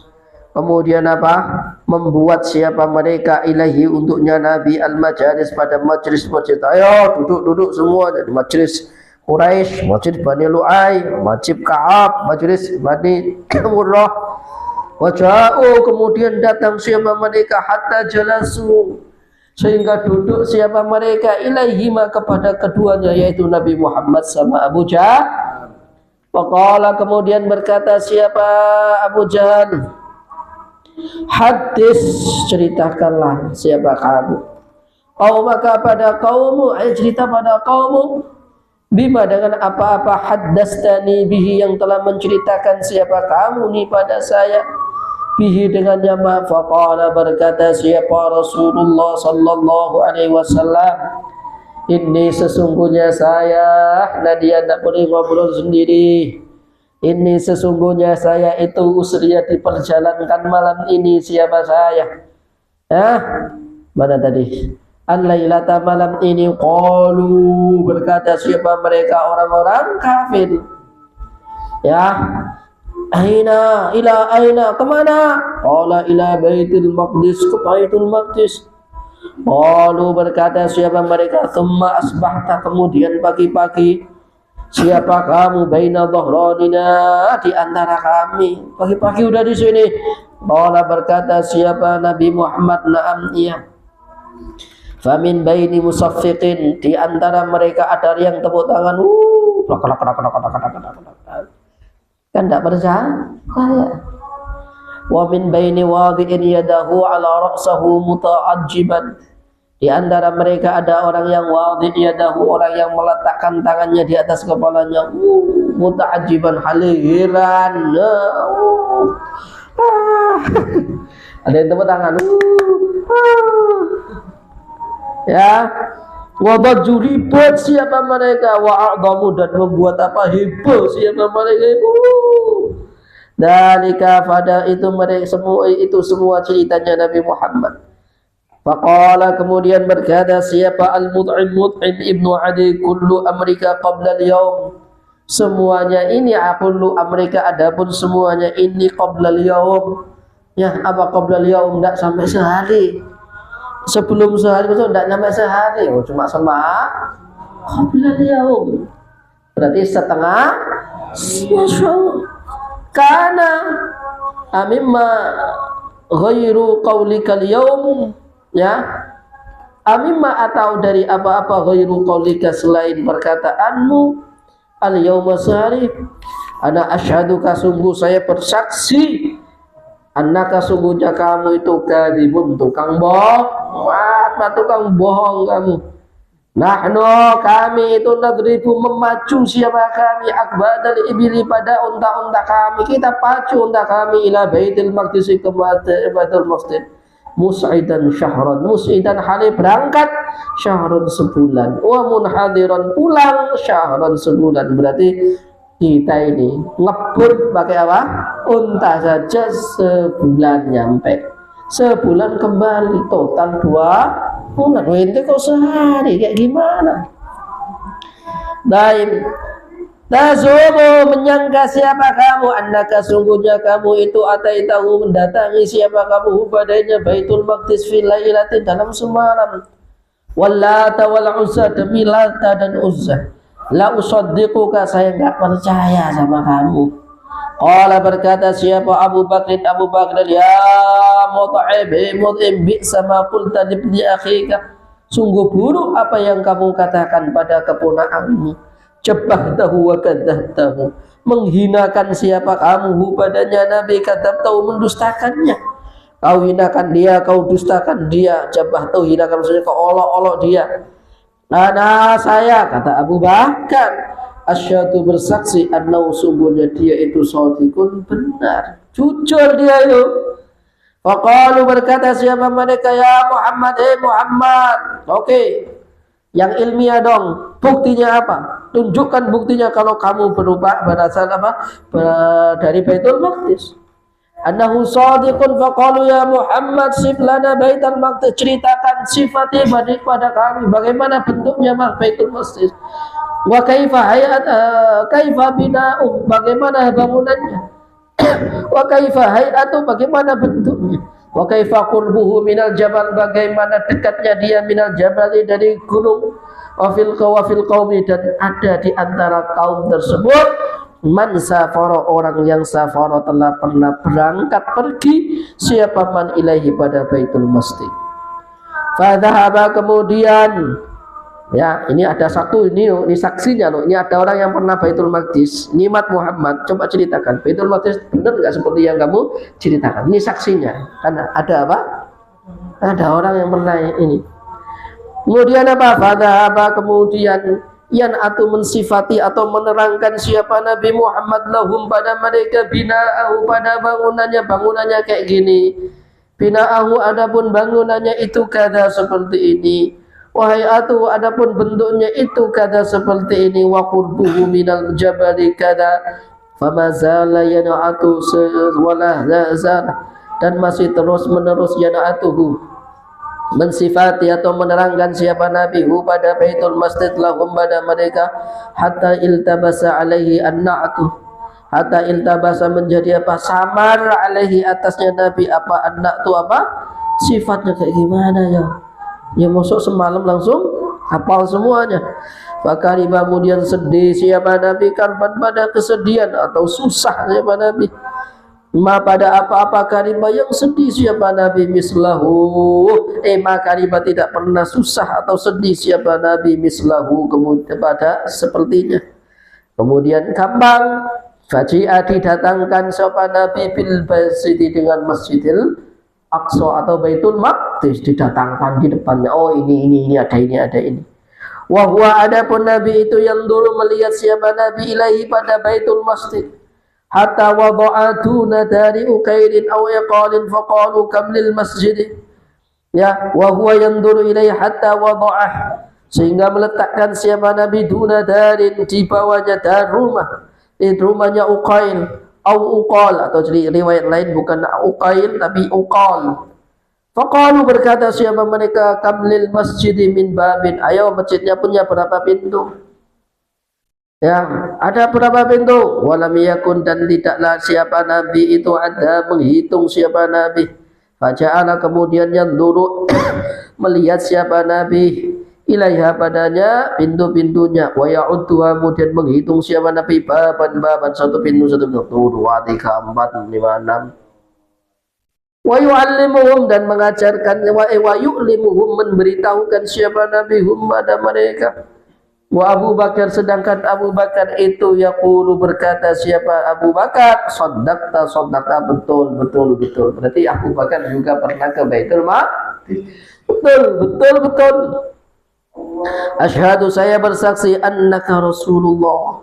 Kemudian apa? Membuat siapa mereka ilaihi untuknya Nabi al-majalis, pada majlis-majlis. Ayo duduk-duduk semua di majlis Quraisy, majlis Bani Lu'ay, majlis Ka'ab, majlis Bani Murrah. Waja'u, kemudian datang siapa mereka hatta jalasu, sehingga duduk siapa mereka ilaihima, kepada keduanya, yaitu Nabi Muhammad sama Abu Jahal. Faqala, kemudian berkata siapa Abu Jahal, hadis, ceritakanlah siapa kamu, qaumaka, pada kaummu, cerita pada kaummu, bima, dengan apa-apa, haddastani bihi, yang telah menceritakan siapa kamu nih pada saya, bihi, dengannya. Faqala, berkata siapa Rasulullah sallallahu alaihi wasallam, ini sesungguhnya saya, Nadia tidak boleh ngobrol sendiri. Ini sesungguhnya saya itu usriya, diperjalankan malam ini siapa saya. Mana tadi? Al-lailata, malam ini. Qalu, berkata siapa mereka, orang-orang kafir. Ya, aina, ila aina, kemana? Qala ila Baitul Maqdis, ke Baitul Maqdis. Lalu berkata siapa mereka, thumma asbahta, kemudian pagi-pagi siapa kamu, baina dhahranina, di antara kami, pagi-pagi udah di sini. Lalu berkata siapa Nabi Muhammad, na'am, iya. Famin baini musaffiqin, di antara mereka ada yang tepuk tangan, kan tidak percaya. Wa min baini wadi'in yadahu ala ra'sahu muta'ajjiban, di antara mereka ada orang yang wadi' yadahu, orang yang meletakkan tangannya di atas kepalanya, muta'ajjiban, haliran. Ada yang tepuk tangan. Ya, wa baju ribut siapa mereka, wa a'dhamu, dan membuat apa, heboh siapa mereka. Dalika, pada itu mereka semua ceritanya Nabi Muhammad. Faqala, kemudian berkata siapa al-Mut'im, Mut'im ibnu Adi, kullu amrika qabla al-yawm, semuanya ini, kullu amrika, adapun semuanya ini, qabla al-yawm. Ya, apa qabla al-yawm? Tidak sampai sehari. Sebelum sehari itu tidak sampai sehari, cuma sama qabla al-yawm, berarti setengah. Masya Allah. Karena amimma ghairu qawlikal yaum, ya, amimma, atau dari apa-apa, ghairu qawlika, selain perkataanmu, al yauma, sehari, ana asyhaduka, sungguh saya bersaksi, annaka, sungguhnya kamu itu kadhibun, tukang bohong. Tukang bohong kamu. Nahnu, kami itu nadribu, memacu siapa kami, akbadal ibili, pada unta-unta kami, kita pacu unta kami, ila Baitul Maqdis, ke Baitul Maqdis, mus'idan syahran, mus'idan, hari berangkat, syahran, sebulan, wa munhadiran, pulang, syahran, sebulan. Berarti kita ini ngebut pakai apa? Unta saja sebulan nyampe, sebulan kembali, total 2 bulan. Ente kok sehari, kayak gimana? Baik. Tazumu, menyangka siapa kamu, annaka, sungguhnya kamu itu, ataitahu, mendatangi siapa kamu, padanya Baitul Maqdis, fil lailatin, dalam semalam. Wallata wal Uzza, demi Lata dan Uzza, la usaddiquka, saya enggak percaya sama kamu. Qala, berkata siapa Abu Bakr, ya Mut'im, bi'sa ma qulta li ibni akhika, sungguh buruk apa yang kamu katakan pada keponakanmu. Jabahtahu wa kadzabtahu, menghinakan siapa kamu padanya Nabi, kadzabtahu, mendustakannya. Kau hinakan dia, kau dustakan dia. Jabahtahu, hinakan maksudnya kau olok-olok dia. Nah, saya, kata Abu Bakar, asyhadu, bersaksi, annau, sungguhnya dia itu shadiqun, benar, jujur dia itu. Faqalu, berkata siapa mereka, ya Muhammad, Muhammad. Oke, yang ilmiah dong, buktinya apa? Tunjukkan buktinya kalau kamu berasal dari Baitul Maqdis. Annahu shadiqun. Faqalu ya Muhammad sif lana Baitul Maqdis, ceritakan sifatnya pada kami, bagaimana bentuknya Baitul Maqdis. Wa kaifa kaifa bina'u, bagaimana bangunannya. Wa kaifa hay'atu, bagaimana bentuknya. Wa kaifa qurbuhu minal jabal, bagaimana dekatnya dia minal jabal, dari gunung. Wa fil qaumi, dan ada di antara kaum tersebut man safara, orang yang safara, telah pernah berangkat pergi, siapa man ilaihi, pada Baitul Maqdis. Fadhahaba, kemudian, ya ini ada satu, ini saksinya loh, ini ada orang yang pernah Baitul Maqdis. Nikmat Muhammad, coba ceritakan Baitul Maqdis benar nggak seperti yang kamu ceritakan? Ini saksinya, karena ada apa? Ada orang yang pernah ini. Kemudian apa? Fadhahaba, kemudian yan'atu, mensifati atau menerangkan siapa Nabi Muhammad lahum, pada mereka, bina'ahu, pada bangunannya kayak gini. Bina'ahu, adapun bangunannya itu kada, seperti ini. Wahayatu, adapun bentuknya itu kada, seperti ini. Wa qurbuhu minal jabali kada, famazala yan'atu walah lazal, dan masih terus menerus yan'atuhu, mensifati atau menerangkan siapa Nabi pada Baitul Masjid lahum, pada mereka, hatta iltabasa alaihi an-na'tu, hatta iltabasa, menjadi apa? Samar, alaihi, atasnya Nabi, apa? An-na'tu, apa? Sifatnya kayak gimana ya? Ya masuk semalam langsung hafal semuanya. Maka kemudian sedih siapa Nabi, karban, pada kesedihan atau susah siapa Nabi, ma, pada apa-apa, karibah, yang sedih siapa Nabi, mislahu, karibah, tidak pernah susah atau sedih siapa Nabi, mislahu, kemudian pada sepertinya. Kemudian kambang, faji'a, didatangkan siapa Nabi, bil basiti, dengan Masjidil Aqsa atau Baitul Maqdis, didatangkan di depannya. Oh ini ada ini. Wa huwa, adapun Nabi itu yang dulu melihat siapa Nabi ilahi, pada Baitul Masjid, hatta wada'atuna dari ukairin aw yaqalin faqalu kam lil masjid, ya, wa huwa yanzuru ilaihi hatta wada'ah, sehingga meletakkan siapa Nabi duna darin, di bawahnya dar, rumah, itu rumahnya Uqail au Uqal, atau jadi riwayat lain bukan Uqail tapi Uqal. Faqalu, berkata siapa mereka, kam lil masjid min babin, ayo masjidnya punya berapa pintu? Ya, ada berapa pintu? Walam yakun, dan tidaklah siapa Nabi itu ada menghitung siapa Nabi. Faja'ala, kemudian yang dulu melihat siapa Nabi ilaiha, padanya, pintu-pintunya. Wa ya'udduha, kemudian menghitung siapa Nabi baban, satu pintu, 2, 3, 4, 5, 6. Wa yu'allimuhum, dan mengajarkan, wa yu'limuhum, memberitahukan siapa Nabi hum, pada mereka. Wa Abu Bakar, sedangkan Abu Bakar itu yaqulu, berkata siapa Abu Bakar, shaddaqta, betul. Berarti Abu Bakar juga pernah ke Baitul Maqdis. Betul. Asyhadu, saya bersaksi, annaka Rasulullah.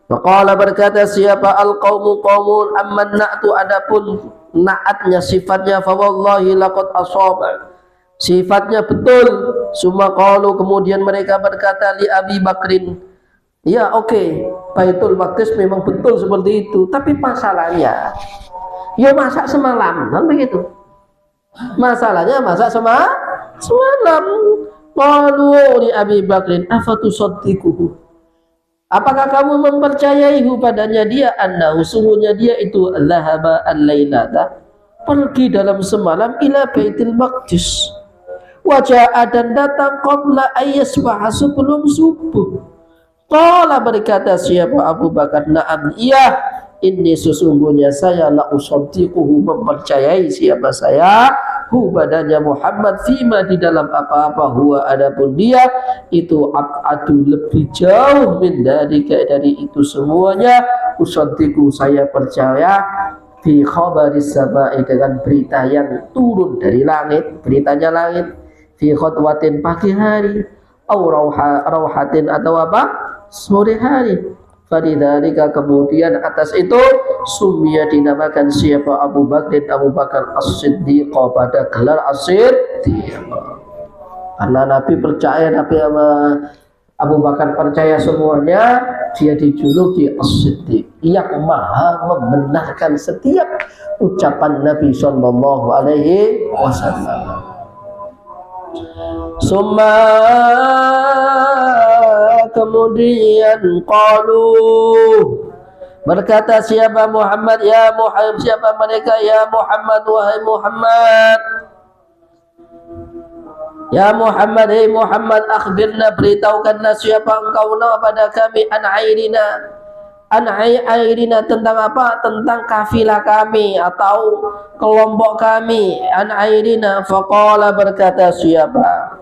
Faqala, berkata siapa al-qaumu qaumun, amman na'tu, adapun naatnya, sifatnya, fa wallahi laqad asaba, sifatnya betul. Summa qalu, kemudian mereka berkata li Abi Bakrin, ya oke, Baitul Maqdis memang betul seperti itu, tapi masalahnya ya masak semalam, kan begitu. Masalahnya masak semalam. Qalu li Abi Bakrin afatusaddiquhu, apakah kamu mempercayaihu, padanya dia, annahu, sungguhnya dia itu dhahaba al-lailata, pergi dalam semalam, ila Baitul Maqdis. Wajah dan datang qabla ayyasbah, sebelum subuh. Qala berkata siapa Abu Bakar, na'am, iya, ini sesungguhnya saya la usaddiquhu, mempercayai siapa saya, hu badannya Muhammad, fima di dalam apa-apa, huwa adapun dia itu ab'adu lebih jauh min dari itu semuanya, usaddiqu saya percaya, fi khabaris sama'i dengan berita yang turun dari langit, beritanya langit, fi khutwatin pagi hari, au rauhatin atau apa, sore hari. Faridzalika kemudian atas itu sumia dinamakan siapa Abu Bakar As-Siddiq, pada gelar As-Siddiq. Karena Nabi percaya, Nabi sama Abu Bakar percaya semuanya, dia dijuluki As-Siddiq, yang maha membenarkan setiap ucapan Nabi Sallallahu Alaihi Wasallam. Summa kemudian qalu berkata siapa Muhammad, ya Muhammad, siapa mereka, ya Muhammad, wahai Muhammad, ya Muhammad, hei Muhammad, akhbirna, beritahukanlah siapa engkau pada kami, an airina tentang apa, tentang kafilah kami atau kelompok kami, an airina. Faqala berkata siapa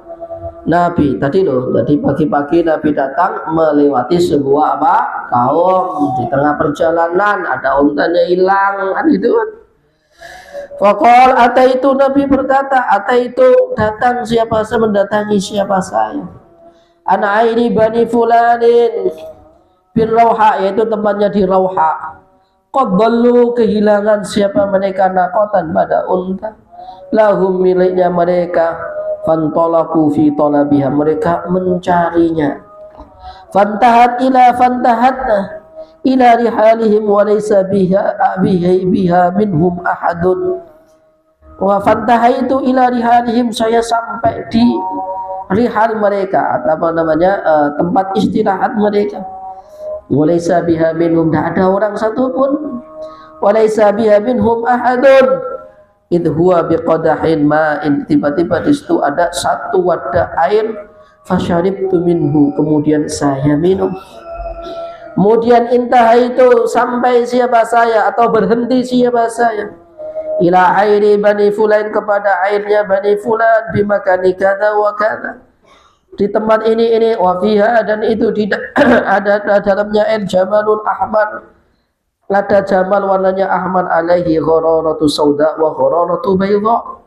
Nabi tadi pagi-pagi Nabi datang melewati sebuah apa, kaum, di tengah perjalanan ada untanya hilang, kan itu kan. Faqal ataitu, Nabi berkata, ataitu datang siapa saya, mendatangi siapa saya, ana aini bani fulanin bin Rauha, yaitu tempatnya di Rauha. Qad dallu, kehilangan siapa mereka, nakotan pada unta, lahum miliknya mereka, fantalaku fi talabiha, mereka mencarinya, fantahatna ila rihalihim wa laysa biha minhum ahadun. Wa fantahaitu ila rihalihim, saya sampai di rihal mereka, apa namanya, tempat istirahat mereka. Wa laysa biha minhum, tidak ada orang satu pun. Wa laysa biha minhum ahadun. Idh huwa biqadahin ma'in, tiba-tiba di situ ada satu wadah air, fasyaribtu minhu, kemudian saya minum. Kemudian intah itu sampai siapa saya atau berhenti siapa saya, ila airi bani fulan, kepada airnya bani fulan, bimakani kada wa kada, di tempat ini wa fiha, dan itu tidak ada dalamnya air jamalun ahmar, ada jamal warnanya ahmar, alaihi ghararatu sauda wa ghararatu bayda.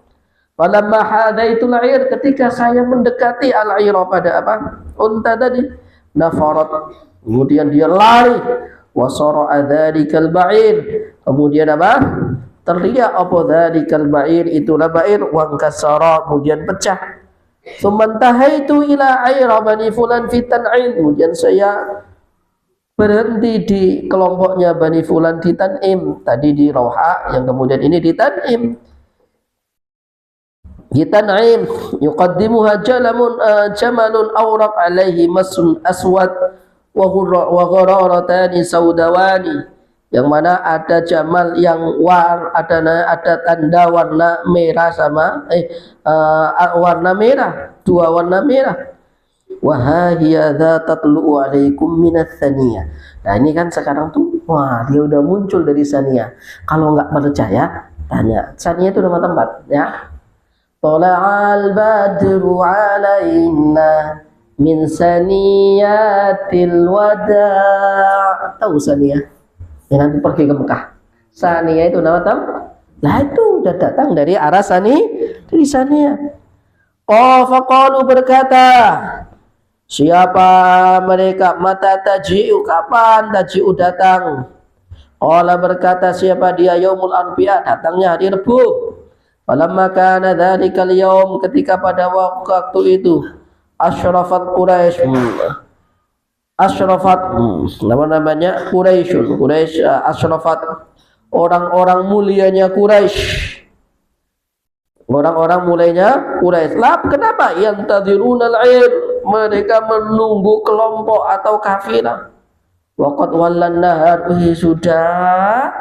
Falamma hadaitul air, ketika saya mendekati al-aira, pada apa, unta tadi, nafarat, kemudian dia lari, wa sara'a dzalikal ba'ir, kemudian apa, terlihat apa dzalikal ba'ir, itulah ba'ir, wa kasara, kemudian pecah. Sumantahaitu ila aira bani fulan fi Tan'im, kemudian saya berhenti di kelompoknya Bani Fulan di Tan'im, tadi di Rauha, yang kemudian ini di Tan'im. Di Tan'im yuqaddimuha jamalun awraq alaihi masun aswad wa ghararatani saudawani, yang mana ada jamal yang ada tanda warna merah sama warna merah, dua warna merah. Wahhiya tatlu'u alaikum minats saniyah. Nah ini kan sekarang tuh, wah, dia udah muncul dari saniyah. Kalau nggak percaya, tanya. Saniyah itu nama tempat, ya. Tala'al badru alaina min saniyatil wada'. Tahu saniyah? Yang nanti pergi ke Mekah. Saniyah itu nama tempat. Lah itu udah datang dari arah dari saniyah. Oh, faqalu berkata, siapa mereka, mata taji'u, kapan taji'u datang? Allah berkata siapa dia, yaumul arbi'a, datangnya hari Rabu. Falamma kana dzalikal yaum, ketika pada waktu itu, asyrafat Quraisy, namanya Quraisy, asyrafat, orang-orang mulianya Quraisy. Orang-orang mulainya Quraisy. Kenapa? Yang tadhirunal air, mereka menunggu kelompok atau kafilah. Waqad wallan nahar, sudah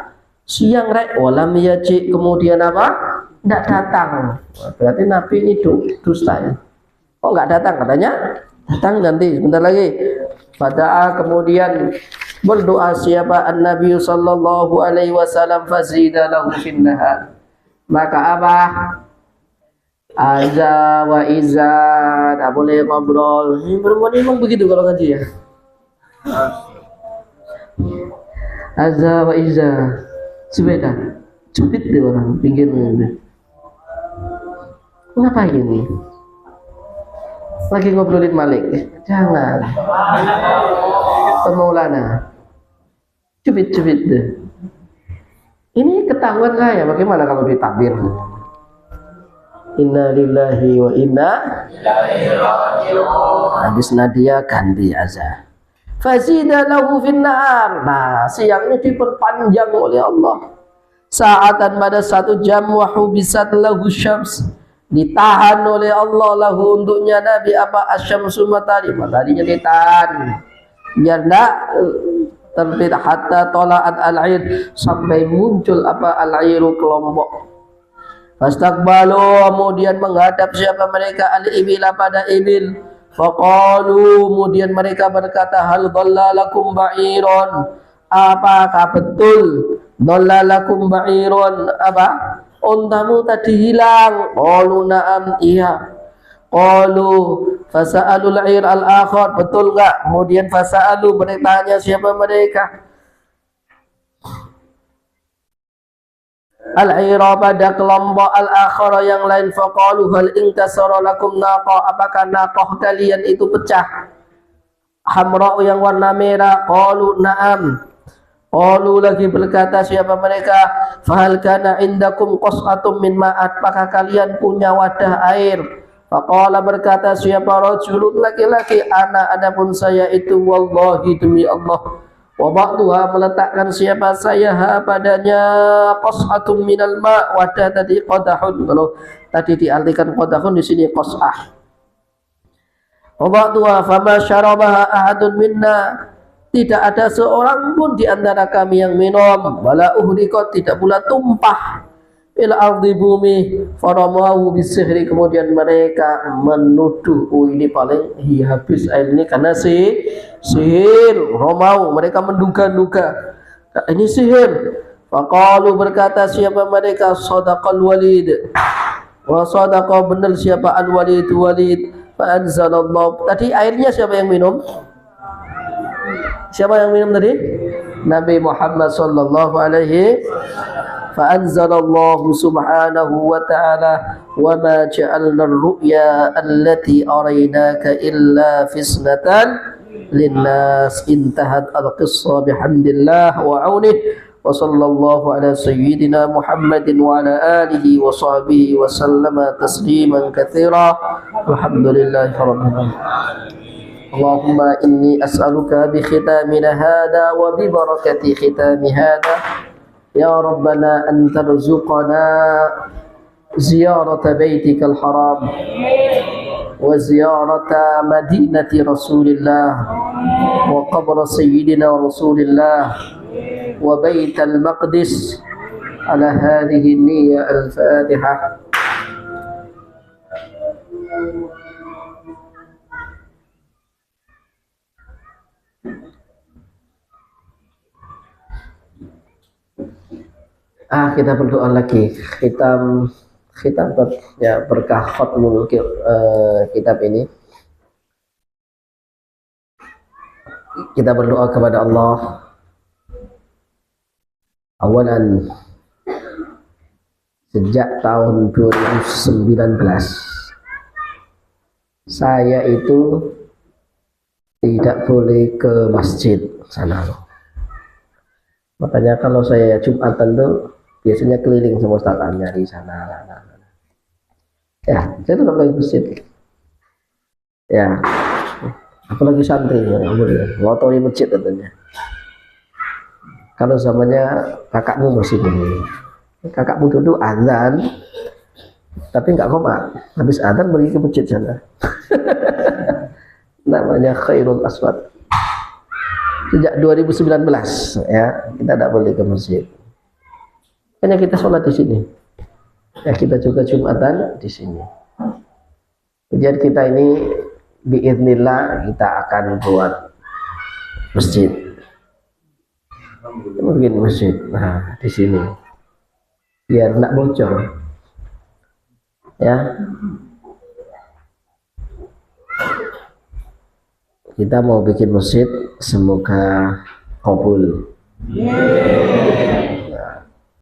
siang rek, walam yaji, kemudian apa? tidak datang. Berarti Nabi ini dusta ya. Oh nggak datang katanya? Datang nanti sebentar lagi. Pada kemudian berdoa siapa Nabi sallallahu alaihi wasallam fazida lahu finnahar. Maka apa? Azza wa iza, tak boleh ngobrol. Ini perempuan memang begitu kalau ngaji ya. Azza wa iza, sepeda, cupit deh orang pinggirnya. Ngapain ini? Lagi ngobrolin Malik? Jangan. Pemaulana, cupit deh. Ini ketahuan saya. Bagaimana kalau ditakbir? Inna lillahi wa inna ilaihi raji'un. Habis Nadia ganti azan. Fazida lahu finnar. Nah, siangnya diperpanjang oleh Allah. Saatan pada 1 jam wa hubisat lahu syams. Ditahan oleh Allah lahu untuknya Nabi apa asyamsu mataharinya ditahan. Biar enggak terbit hatta tola'at al-air sampai muncul apa al-airu kelompok. Fastaqbalu kemudian menghadap siapa mereka al-ibila pada ibil. Faqalu kemudian mereka berkata hal dhallalakum ba'irun. Apakah betul dhallalakum ba'irun apa? Untamu tadi hilang. Qalu na'am iya. Qalu fasa'alul 'ir al-akhar betul enggak? Kemudian fasa'alu mereka tanya siapa mereka? Al-'ira pada kelompok al-akhar yang lain faqalu hal inkasara lakum naqa apakah naqah kalian itu pecah hamra yang warna merah qalu na'am qalu lagi berkata siapa mereka fahal kana indakum qas'atun min ma'at apakah kalian punya wadah air faqala berkata siapa rajulun laki-laki ana adapun saya itu wallahi demi Allah wabaktuha meletakkan siapa saya padanya qas'atun minal ma' wadah tadi qadahun kalau tadi diartikan qadahun di sini qas'ah wabaktuha fama syarabaha ahadun minna tidak ada seorang pun di antara kami yang minum wala uhriqat tidak pula tumpah il ardi bumi faramahu bisihri kemudian mereka menuduh oh ini paling habis air ini karena sihir romau mereka menduga-duga ini sihir faqalu berkata siapa mereka sadaqal walid wa sadaqa benar siapa al walid fa anzalallahu tadi airnya siapa yang minum tadi Nabi Muhammad sallallahu alaihi فأنزل الله سبحانه وتعالى وما جعلنا الرؤيا التي أريناك إلا فتنة للناس انتهت القصة بحمد الله وعونه وصلى الله على سيدنا محمد وعلى آله وصحبه وسلم تسليما كثيرا الحمد لله رب العالمين اللهم إني أسألك بختامنا هذا وببركة ختام هذا يا ربنا أن ترزقنا زيارة بيتك الحرام وزيارة مدينة رسول الله وقبر سيدنا رسول الله وبيت المقدس على هذه النية الفاتحة kita berdoa lagi khitam ya berkah khatmul kitab ini kita berdoa kepada Allah awalan sejak tahun 2019 saya itu tidak boleh ke masjid sana loh. Makanya kalau saya Jumatan tuh biasanya keliling sama Ustaz nyari sana. Ya, saya tetap lagi masjid. Ya, apalagi santri ya, ngotori masjid katanya. Kalau zamannya kakakmu masih ini, kakakmu dulu azan, tapi nggak komat. Habis azan pergi ke masjid sana. Namanya Khairul Aswad. Sejak 2019 ya kita tidak boleh ke masjid. Hanya kita sholat di sini. Ya, kita juga Jumatan di sini. Kemudian kita ini biiznillah kita akan buat masjid. Mungkin masjid. Nah, di sini. Biar enggak bocor. Ya. Kita mau bikin masjid, semoga kabul.